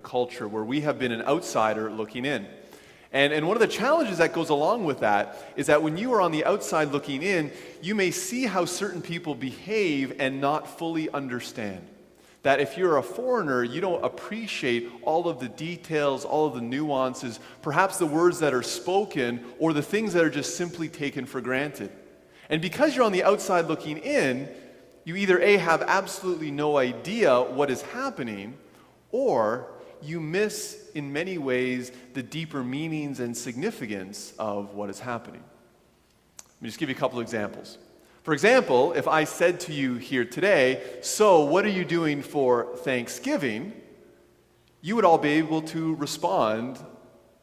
culture where we have been an outsider looking in. And one of the challenges that goes along with that is that when you are on the outside looking in, you may see how certain people behave and not fully understand. That if you're a foreigner, you don't appreciate all of the details, all of the nuances, perhaps the words that are spoken, or the things that are just simply taken for granted. And because you're on the outside looking in, you either A, have absolutely no idea what is happening, or you miss, in many ways, the deeper meanings and significance of what is happening. Let me just give you a couple examples. For example, if I said to you here today, so what are you doing for Thanksgiving? You would all be able to respond,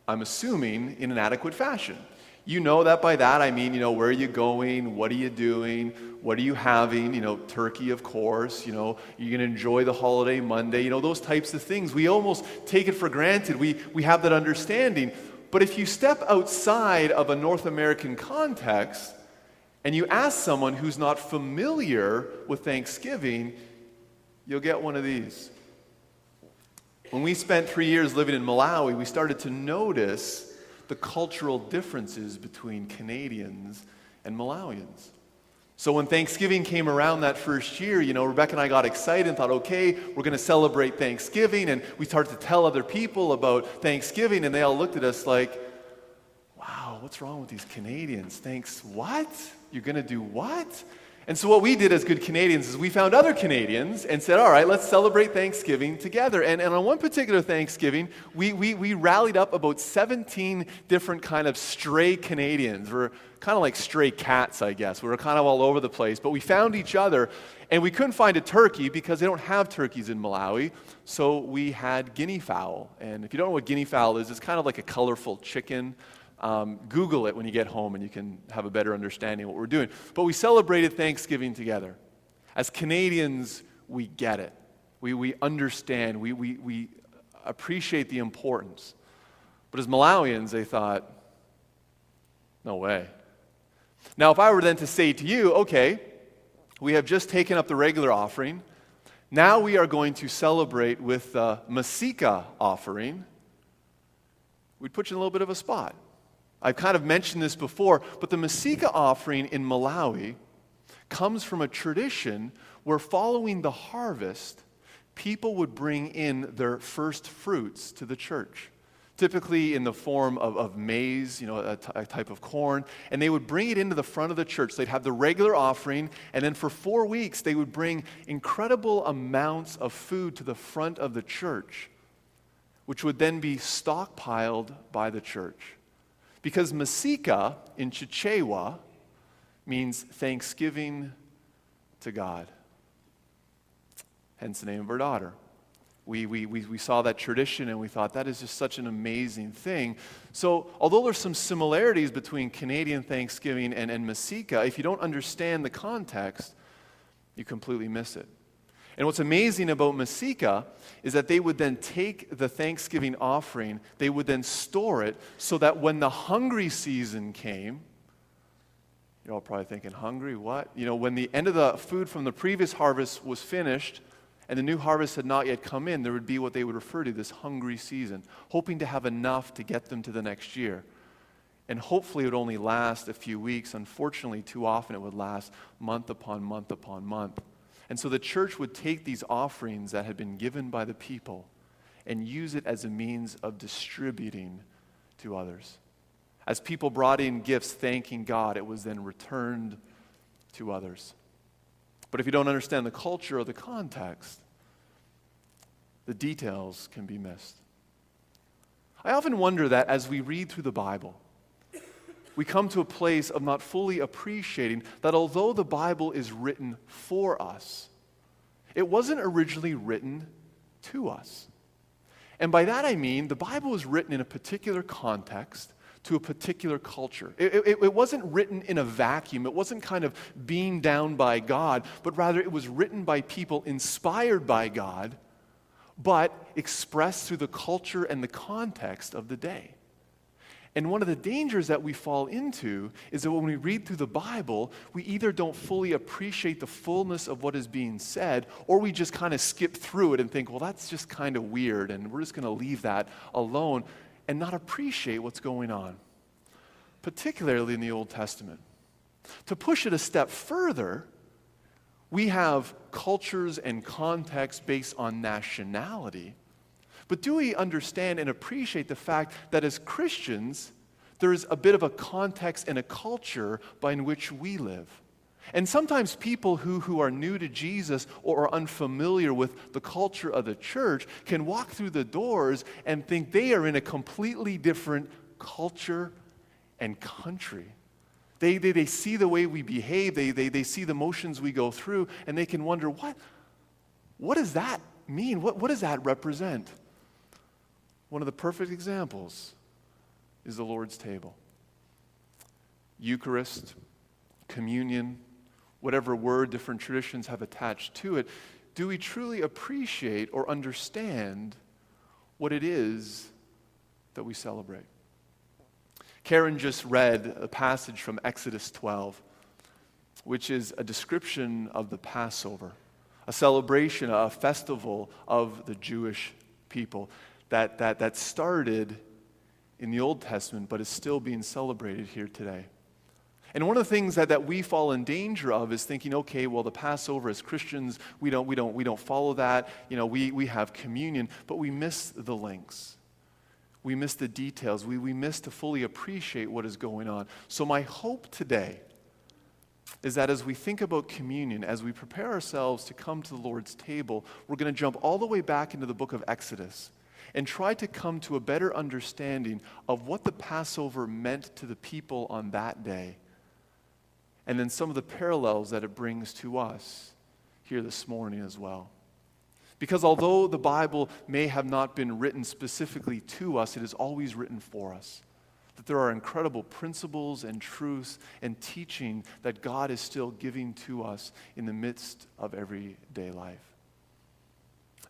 I'm assuming, in an adequate fashion. You know that by that I mean, where are you going? What are you doing? What are you having? Turkey, of course. You're going to enjoy the holiday Monday. Those types of things. We almost take it for granted. We have that understanding. But if you step outside of a North American context and you ask someone who's not familiar with Thanksgiving, you'll get one of these. When we spent 3 years living in Malawi, we started to notice the cultural differences between Canadians and Malawians. So when Thanksgiving came around that first year, Rebecca and I got excited and thought, okay, we're going to celebrate Thanksgiving, and we started to tell other people about Thanksgiving, and they all looked at us like, wow, what's wrong with these Canadians? Thanks what? You're going to do what? And so what we did as good Canadians is we found other Canadians and said, all right, let's celebrate Thanksgiving together. And on one particular Thanksgiving, we rallied up about 17 different kind of stray Canadians. We're kind of like stray cats, I guess. We were kind of all over the place. But we found each other, and we couldn't find a turkey because they don't have turkeys in Malawi. So we had guinea fowl. And if you don't know what guinea fowl is, it's kind of like a colorful chicken. Google it when you get home and you can have a better understanding of what we're doing. But we celebrated Thanksgiving together. As Canadians, we get it. We understand. We appreciate the importance. But as Malawians, they thought, no way. Now, if I were then to say to you, okay, we have just taken up the regular offering. Now we are going to celebrate with the Masika offering. We'd put you in a little bit of a spot. I've kind of mentioned this before, but the Masika offering in Malawi comes from a tradition where following the harvest, people would bring in their first fruits to the church, typically in the form of maize, a type of corn, and they would bring it into the front of the church. They'd have the regular offering, and then for 4 weeks, they would bring incredible amounts of food to the front of the church, which would then be stockpiled by the church. Because Masika in Chichewa means thanksgiving to God. Hence the name of our daughter. We saw that tradition and we thought that is just such an amazing thing. So although there's some similarities between Canadian Thanksgiving and Masika, if you don't understand the context, you completely miss it. And what's amazing about Masika is that they would then take the Thanksgiving offering, they would then store it so that when the hungry season came, you're all probably thinking, hungry, what? When the end of the food from the previous harvest was finished and the new harvest had not yet come in, there would be what they would refer to this hungry season, hoping to have enough to get them to the next year. And hopefully it would only last a few weeks. Unfortunately, too often it would last month upon month upon month. And so the church would take these offerings that had been given by the people and use it as a means of distributing to others. As people brought in gifts thanking God, it was then returned to others. But if you don't understand the culture or the context, the details can be missed. I often wonder that as we read through the Bible, we come to a place of not fully appreciating that although the Bible is written for us, it wasn't originally written to us. And by that I mean the Bible was written in a particular context to a particular culture. It wasn't written in a vacuum. It wasn't kind of beamed down by God, but rather it was written by people inspired by God, but expressed through the culture and the context of the day. And one of the dangers that we fall into is that when we read through the Bible, we either don't fully appreciate the fullness of what is being said, or we just kind of skip through it and think, well, that's just kind of weird, and we're just going to leave that alone and not appreciate what's going on, particularly in the Old Testament. To push it a step further, we have cultures and contexts based on nationality. But do we understand and appreciate the fact that as Christians, there's a bit of a context and a culture by which we live? And sometimes people who are new to Jesus or are unfamiliar with the culture of the church can walk through the doors and think they are in a completely different culture and country. They see the way we behave, they see the motions we go through, and they can wonder, what does that mean? What does that represent? One of the perfect examples is the Lord's table. Eucharist, communion, whatever word different traditions have attached to it, do we truly appreciate or understand what it is that we celebrate? Karen just read a passage from Exodus 12, which is a description of the Passover, a celebration, a festival of the Jewish people that started in the Old Testament but is still being celebrated here today. And one of the things that we fall in danger of is thinking, okay, well, the Passover as Christians, we don't follow that. We have communion, but we miss the links. We miss the details. We miss to fully appreciate what is going on. So my hope today is that as we think about communion, as we prepare ourselves to come to the Lord's table, we're going to jump all the way back into the book of Exodus and try to come to a better understanding of what the Passover meant to the people on that day, and then some of the parallels that it brings to us here this morning as well. Because although the Bible may have not been written specifically to us, it is always written for us. That there are incredible principles and truths and teaching that God is still giving to us in the midst of everyday life.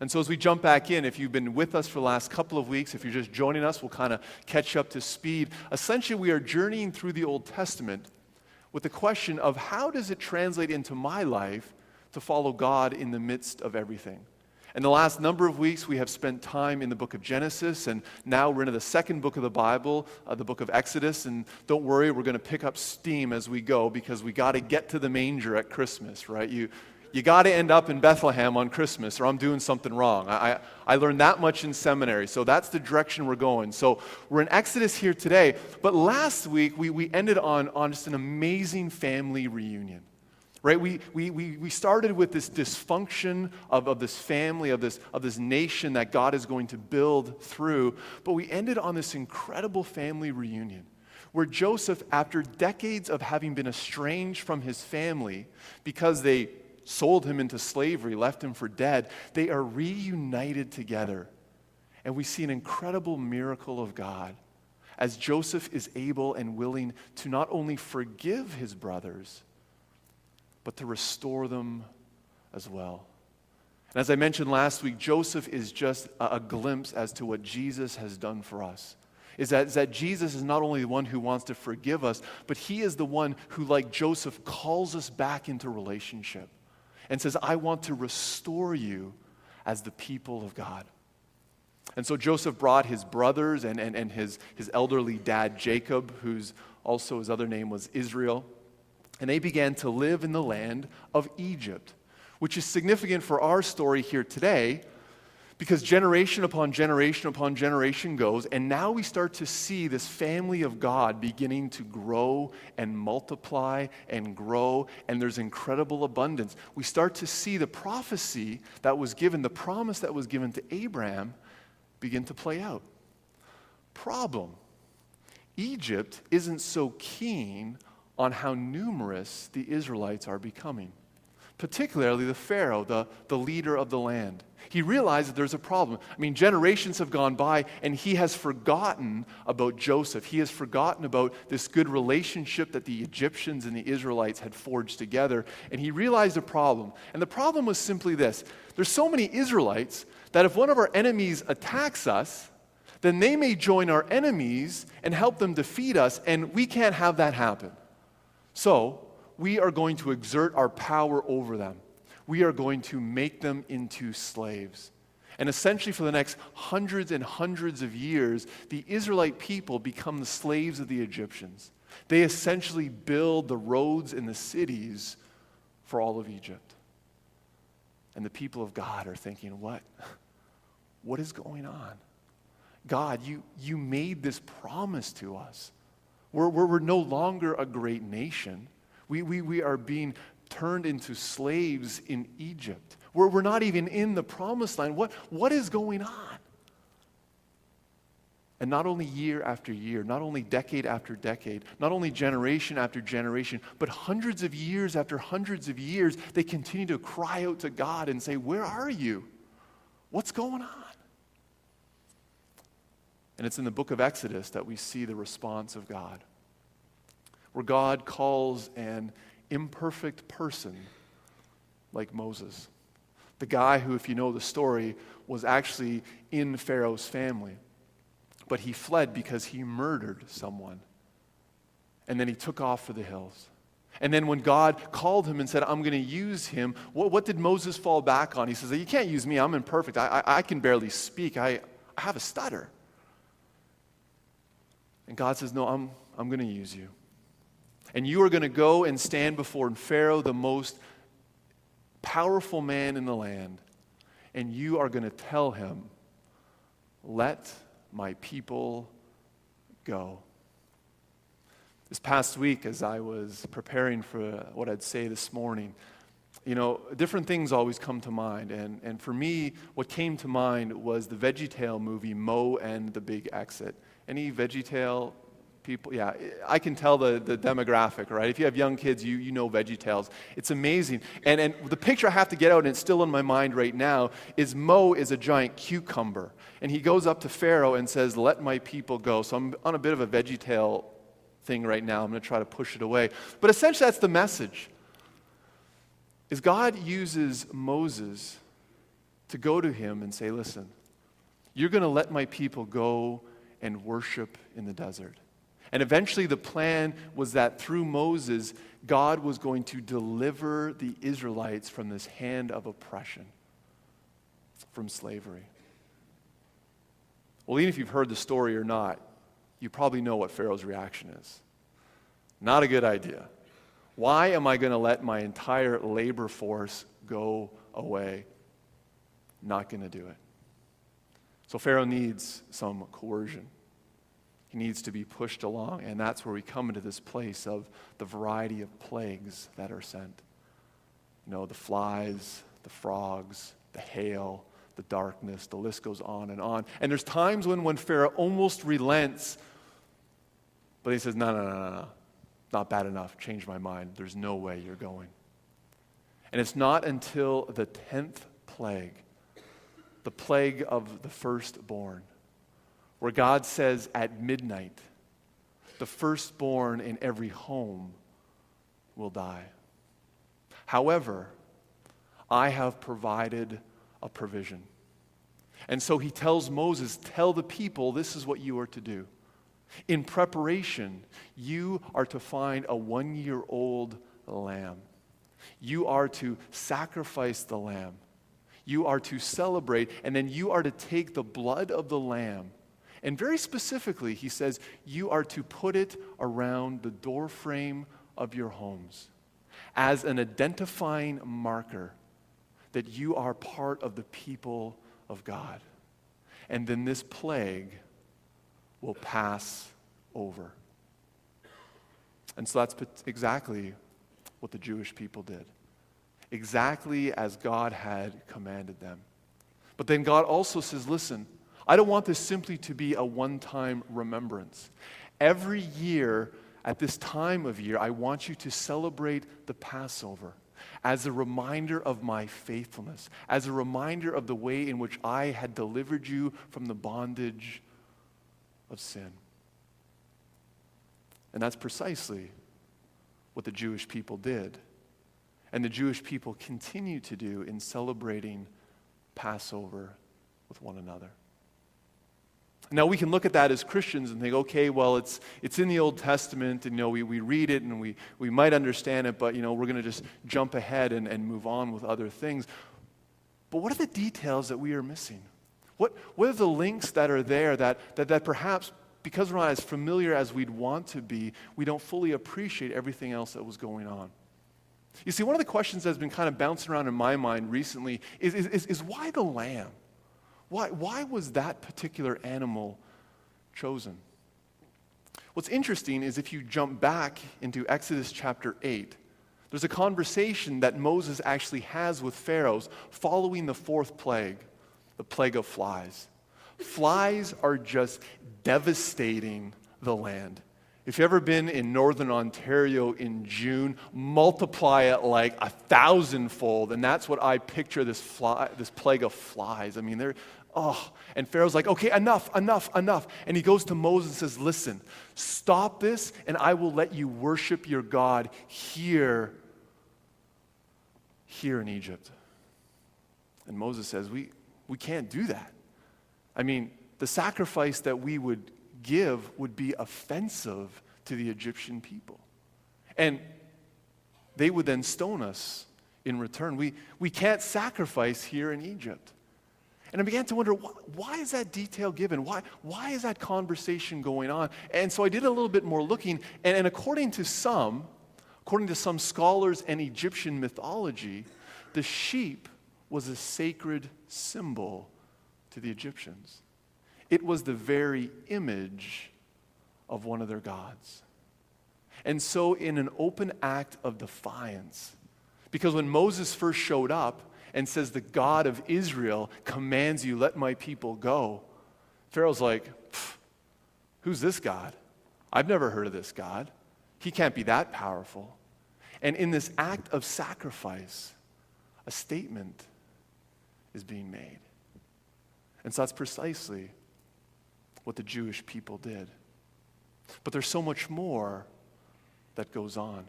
And so as we jump back in, if you've been with us for the last couple of weeks, if you're just joining us, we'll kind of catch up to speed. Essentially, we are journeying through the Old Testament with the question of how does it translate into my life to follow God in the midst of everything? In the last number of weeks, we have spent time in the book of Genesis, and now we're into the second book of the Bible, the book of Exodus, and don't worry, we're going to pick up steam as we go because we got to get to the manger at Christmas, right? You got to end up in Bethlehem on Christmas or I'm doing something wrong. I learned that much in seminary, so that's the direction we're going. So we're in Exodus here today, but last week we ended on just an amazing family reunion. Right? We started with this dysfunction of this family, of this nation that God is going to build through, but we ended on this incredible family reunion where Joseph, after decades of having been estranged from his family because they sold him into slavery, left him for dead, they are reunited together. And we see an incredible miracle of God as Joseph is able and willing to not only forgive his brothers, but to restore them as well. And as I mentioned last week, Joseph is just a glimpse as to what Jesus has done for us. Is that Jesus is not only the one who wants to forgive us, but he is the one who, like Joseph, calls us back into relationship and says, I want to restore you as the people of God. And so Joseph brought his brothers and his elderly dad, Jacob, whose also his other name was Israel, and they began to live in the land of Egypt, which is significant for our story here today because generation upon generation upon generation goes, and now we start to see this family of God beginning to grow and multiply and grow, and there's incredible abundance. We start to see the prophecy that was given, the promise that was given to Abraham begin to play out. Problem: Egypt isn't so keen on how numerous the Israelites are becoming, particularly the Pharaoh, the leader of the land. He realized that there's a problem. I mean, generations have gone by, and he has forgotten about Joseph. He has forgotten about this good relationship that the Egyptians and the Israelites had forged together, and he realized a problem. And the problem was simply this: there's so many Israelites that if one of our enemies attacks us, then they may join our enemies and help them defeat us, and we can't have that happen. So, we are going to exert our power over them. We are going to make them into slaves. And essentially, for the next hundreds and hundreds of years, the Israelite people become the slaves of the Egyptians. They essentially build the roads and the cities for all of Egypt. And the people of God are thinking, what? What is going on? God, you made this promise to us. We're no longer a great nation. We are being turned into slaves in Egypt. We're not even in the promised land. What is going on? And not only year after year, not only decade after decade, not only generation after generation, but hundreds of years after hundreds of years, they continue to cry out to God and say, where are you? What's going on? And it's in the book of Exodus that we see the response of God, where God calls an imperfect person like Moses, the guy who, if you know the story, was actually in Pharaoh's family. But he fled because he murdered someone. And then he took off for the hills. And then when God called him and said, I'm going to use him, what did Moses fall back on? He says, you can't use me, I'm imperfect. I can barely speak. I have a stutter. And God says, no, I'm going to use you. And you are going to go and stand before Pharaoh, the most powerful man in the land. And you are going to tell him, let my people go. This past week, as I was preparing for what I'd say this morning, different things always come to mind. And for me, what came to mind was the VeggieTale movie, Moe and the Big Exit. Any VeggieTale people? Yeah, I can tell the demographic, right? If you have young kids, you know VeggieTales. It's amazing. And the picture I have to get out, and it's still in my mind right now, is Moe is a giant cucumber. And he goes up to Pharaoh and says, let my people go. So I'm on a bit of a VeggieTale thing right now. I'm going to try to push it away. But essentially that's the message. Is God uses Moses to go to him and say, listen, you're going to let my people go and worship in the desert. And eventually the plan was that through Moses, God was going to deliver the Israelites from this hand of oppression, from slavery. Well, even if you've heard the story or not, you probably know what Pharaoh's reaction is. Not a good idea. Why am I going to let my entire labor force go away? Not going to do it. So Pharaoh needs some coercion. He needs to be pushed along, and that's where we come into this place of the variety of plagues that are sent. The flies, the frogs, the hail, the darkness, the list goes on. And there's times when Pharaoh almost relents, but he says, no, not bad enough, change my mind. There's no way you're going. And it's not until the 10th plague, the plague of the firstborn, where God says at midnight, the firstborn in every home will die. However, I have provided a provision. And so he tells Moses, tell the people this is what you are to do. In preparation, you are to find a 1-year-old lamb. You are to sacrifice the lamb. You are to celebrate, and then you are to take the blood of the lamb. And very specifically, he says, you are to put it around the doorframe of your homes as an identifying marker that you are part of the people of God. And then this plague will pass over. And so that's exactly what the Jewish people did. Exactly as God had commanded them. But then God also says, listen, I don't want this simply to be a one-time remembrance. Every year, at this time of year, I want you to celebrate the Passover as a reminder of my faithfulness, as a reminder of the way in which I had delivered you from the bondage of sin. And that's precisely what the Jewish people did. And the Jewish people continue to do in celebrating Passover with one another. Now we can look at that as Christians and think, okay, well, it's in the Old Testament, and we read it and we might understand it, but we're going to just jump ahead and move on with other things. But what are the details that we are missing? What are the links that are there that perhaps, because we're not as familiar as we'd want to be, we don't fully appreciate everything else that was going on? You see, one of the questions that's been kind of bouncing around in my mind recently is why the lamb? Why was that particular animal chosen? What's interesting is if you jump back into Exodus chapter 8, there's a conversation that Moses actually has with Pharaoh following the fourth plague, the plague of flies. Flies are just devastating the land. If you've ever been in northern Ontario in June, multiply it like 1,000-fold, and that's what I picture this plague of flies. I mean, and Pharaoh's like, okay, enough. And he goes to Moses and says, listen, stop this, and I will let you worship your God here in Egypt. And Moses says, we can't do that. I mean, the sacrifice that we would give would be offensive to the Egyptian people. And they would then stone us in return. We can't sacrifice here in Egypt. And I began to wonder, why is that detail given? Why is that conversation going on? And so I did a little bit more looking, and according to some scholars and Egyptian mythology, the sheep was a sacred symbol to the Egyptians. It was the very image of one of their gods. And so in an open act of defiance, because when Moses first showed up and says, the God of Israel commands you, let my people go, Pharaoh's like, who's this God? I've never heard of this God. He can't be that powerful. And in this act of sacrifice, a statement is being made. And so that's precisely what the Jewish people did. But there's so much more that goes on.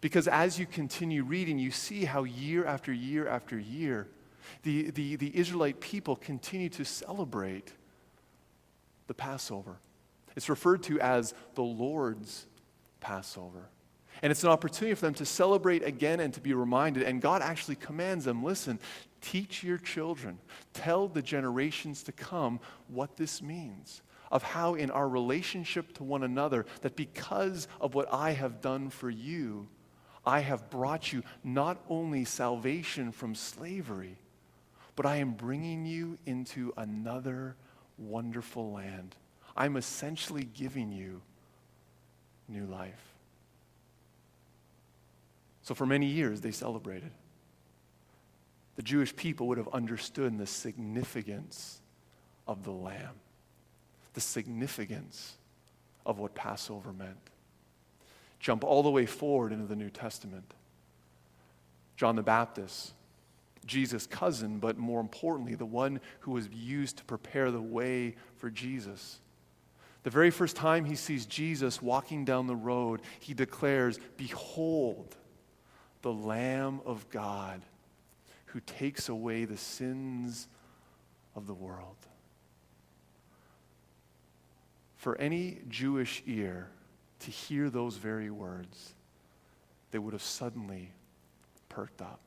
Because as you continue reading, you see how year after year after year, the Israelite people continue to celebrate the Passover. It's referred to as the Lord's Passover. And it's an opportunity for them to celebrate again and to be reminded. And God actually commands them, listen, teach your children, tell the generations to come what this means, of how in our relationship to one another, that because of what I have done for you, I have brought you not only salvation from slavery, but I am bringing you into another wonderful land. I'm essentially giving you new life. So for many years, they celebrated. The Jewish people would have understood the significance of the Lamb, the significance of what Passover meant. Jump all the way forward into the New Testament. John the Baptist, Jesus' cousin, but more importantly, the one who was used to prepare the way for Jesus. The very first time he sees Jesus walking down the road, he declares, "Behold, the Lamb of God who takes away the sins of the world." For any Jewish ear to hear those very words, they would have suddenly perked up.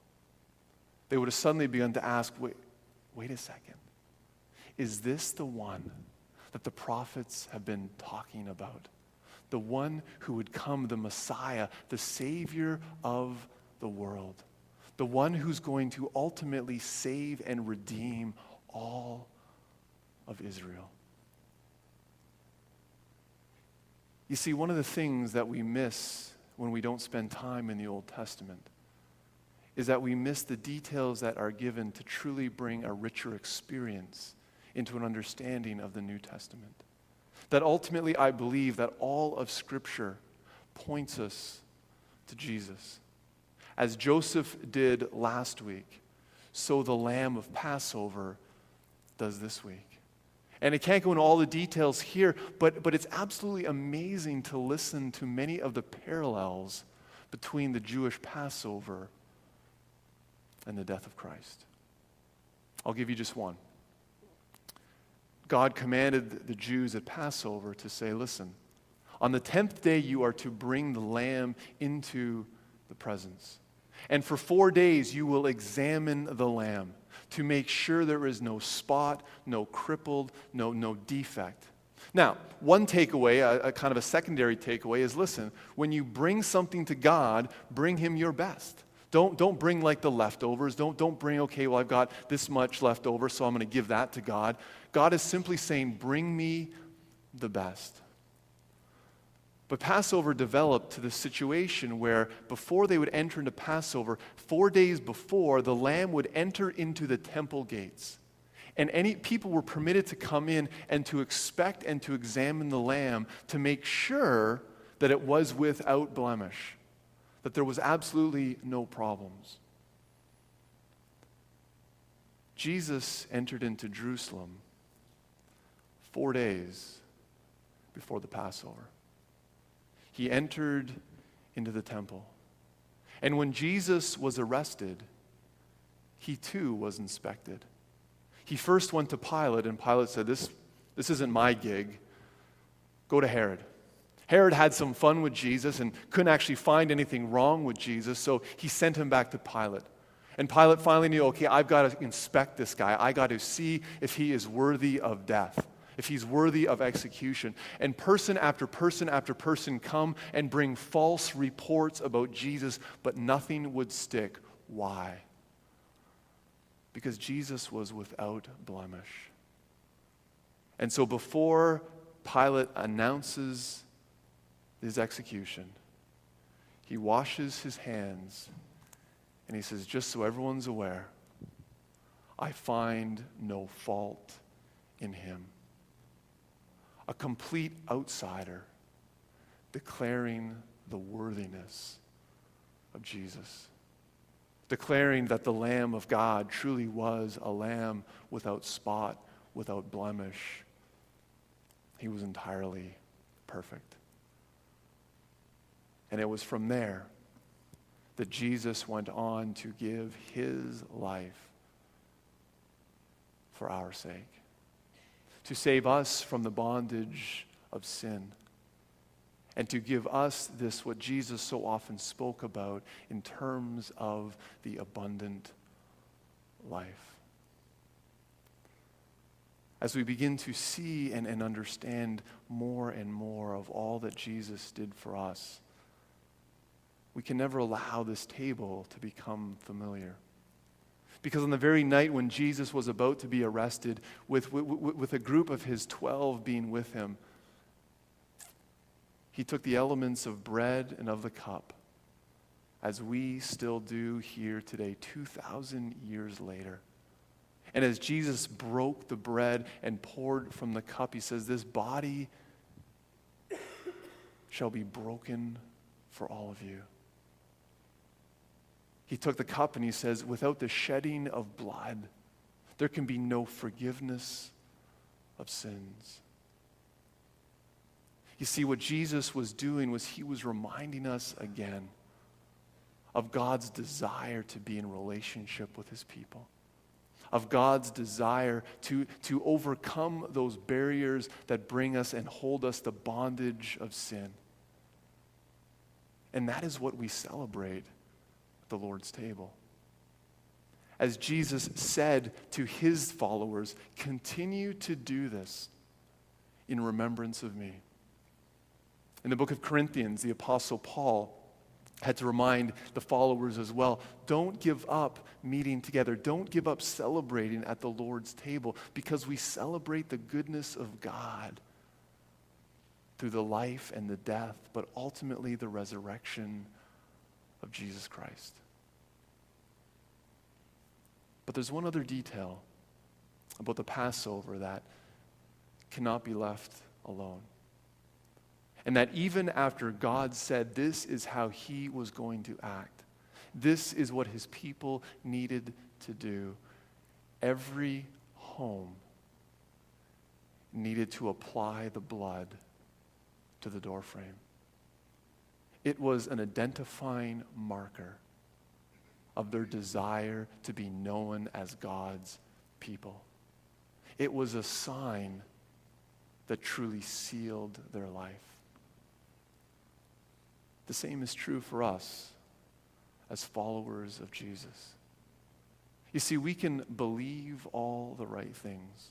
They would have suddenly begun to ask, wait a second. Is this the one that the prophets have been talking about? The one who would come, the Messiah, the Savior of the world. The one who's going to ultimately save and redeem all of Israel. You see, one of the things that we miss when we don't spend time in the Old Testament is that we miss the details that are given to truly bring a richer experience into an understanding of the New Testament. That ultimately, I believe that all of Scripture points us to Jesus. As Joseph did last week, so the Lamb of Passover does this week. And I can't go into all the details here, but it's absolutely amazing to listen to many of the parallels between the Jewish Passover and the death of Christ. I'll give you just one. God commanded the Jews at Passover to say, listen, on the 10th day you are to bring the lamb into the presence. And for 4 days you will examine the lamb to make sure there is no spot, no crippled, no defect. Now, one takeaway, a kind of a secondary takeaway is, listen, when you bring something to God, bring him your best. Don't bring like the leftovers. Don't bring, okay, well, I've got this much left over, so I'm going to give that to God. God is simply saying, bring me the best. But Passover developed to this situation where before they would enter into Passover, 4 days before, the lamb would enter into the temple gates. And any people were permitted to come in and to inspect and to examine the lamb to make sure that it was without blemish, that there was absolutely no problems. Jesus entered into Jerusalem 4 days before the Passover. He entered into the temple. And when Jesus was arrested, he too was inspected. He first went to Pilate, and Pilate said, this isn't my gig. Go to Herod. Herod had some fun with Jesus and couldn't actually find anything wrong with Jesus, so he sent him back to Pilate. And Pilate finally knew, okay, I've got to inspect this guy. I got to see if he is worthy of death, if he's worthy of execution. And person after person after person come and bring false reports about Jesus, but nothing would stick. Why? Because Jesus was without blemish. And so before Pilate announces his execution, he washes his hands and he says, just so everyone's aware, I find no fault in him. A complete outsider declaring the worthiness of Jesus, declaring that the Lamb of God truly was a lamb without spot, without blemish. He was entirely perfect. And it was from there that Jesus went on to give his life for our sake, to save us from the bondage of sin, and to give us this, what Jesus so often spoke about in terms of the abundant life. As we begin to see and understand more and more of all that Jesus did for us, we can never allow this table to become familiar. Because on the very night when Jesus was about to be arrested, with a group of his 12 being with him, he took the elements of bread and of the cup, as we still do here today, 2,000 years later. And as Jesus broke the bread and poured from the cup, he says, this body shall be broken for all of you. He took the cup and he says, without the shedding of blood, there can be no forgiveness of sins. You see, what Jesus was doing was he was reminding us again of God's desire to be in relationship with his people, of God's desire to overcome those barriers that bring us and hold us the bondage of sin. And that is what we celebrate at the Lord's table. As Jesus said to his followers, continue to do this in remembrance of me. In the book of Corinthians, the Apostle Paul had to remind the followers as well, don't give up meeting together. Don't give up celebrating at the Lord's table, because we celebrate the goodness of God through the life and the death, but ultimately the resurrection of Jesus Christ. But there's one other detail about the Passover that cannot be left alone. And that even after God said this is how he was going to act, this is what his people needed to do, every home needed to apply the blood to the doorframe. It was an identifying marker of their desire to be known as God's people. It was a sign that truly sealed their life. The same is true for us as followers of Jesus. You see, we can believe all the right things.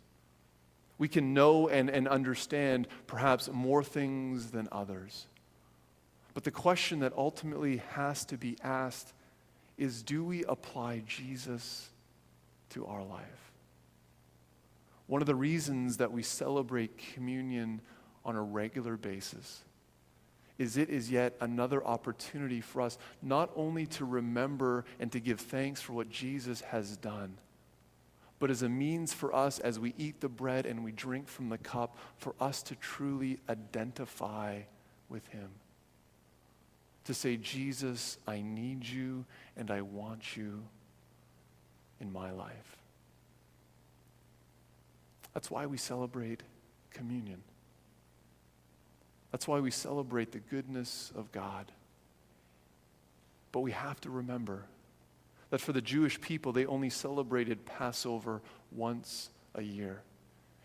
We can know and understand perhaps more things than others. But the question that ultimately has to be asked is, do we apply Jesus to our life? One of the reasons that we celebrate communion on a regular basis is it is yet another opportunity for us not only to remember and to give thanks for what Jesus has done, but as a means for us as we eat the bread and we drink from the cup, for us to truly identify with him. To say, Jesus, I need you and I want you in my life. That's why we celebrate communion. That's why we celebrate the goodness of God. But we have to remember that for the Jewish people, they only celebrated Passover once a year.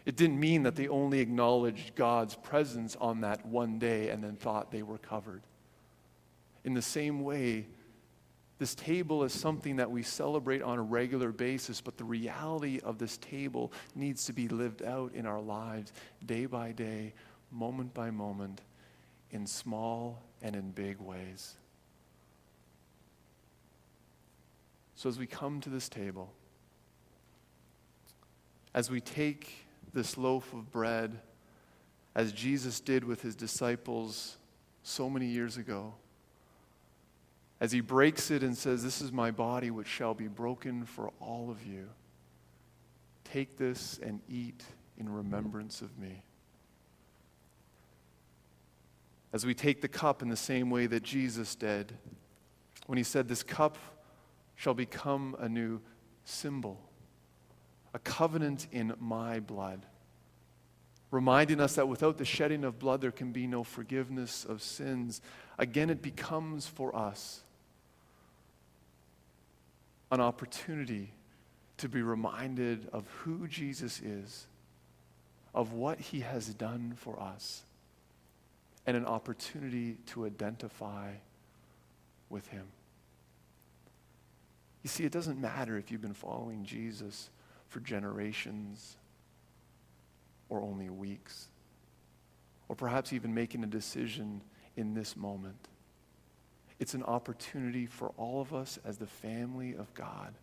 It didn't mean that they only acknowledged God's presence on that one day and then thought they were covered. In the same way, this table is something that we celebrate on a regular basis, but the reality of this table needs to be lived out in our lives day by day, moment by moment, in small and in big ways. So as we come to this table, as we take this loaf of bread, as Jesus did with his disciples so many years ago, as he breaks it and says, "This is my body which shall be broken for all of you. Take this and eat in remembrance of me." As we take the cup in the same way that Jesus did, when he said, "This cup shall become a new symbol, a covenant in my blood," reminding us that without the shedding of blood there can be no forgiveness of sins. Again, it becomes for us an opportunity to be reminded of who Jesus is, of what he has done for us, and an opportunity to identify with him. You see, it doesn't matter if you've been following Jesus for generations or only weeks, or perhaps even making a decision in this moment. It's an opportunity for all of us as the family of God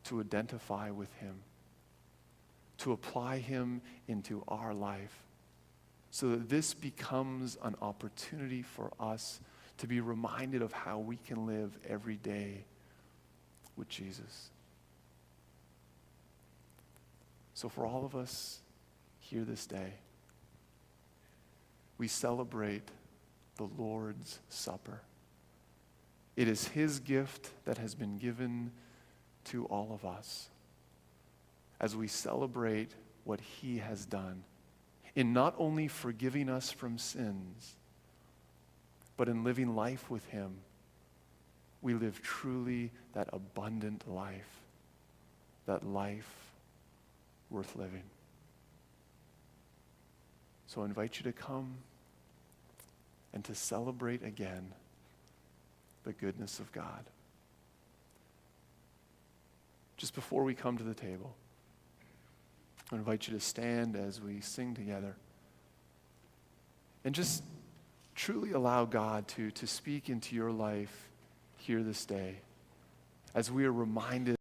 to identify with him, to apply him into our life, so that this becomes an opportunity for us to be reminded of how we can live every day with Jesus. So for all of us here this day, we celebrate the Lord's Supper. It is his gift that has been given to all of us as we celebrate what he has done in not only forgiving us from sins, but in living life with him. We live truly that abundant life, that life worth living. So I invite you to come and to celebrate again the goodness of God. Just before we come to the table, I invite you to stand as we sing together and just truly allow God to speak into your life here this day as we are reminded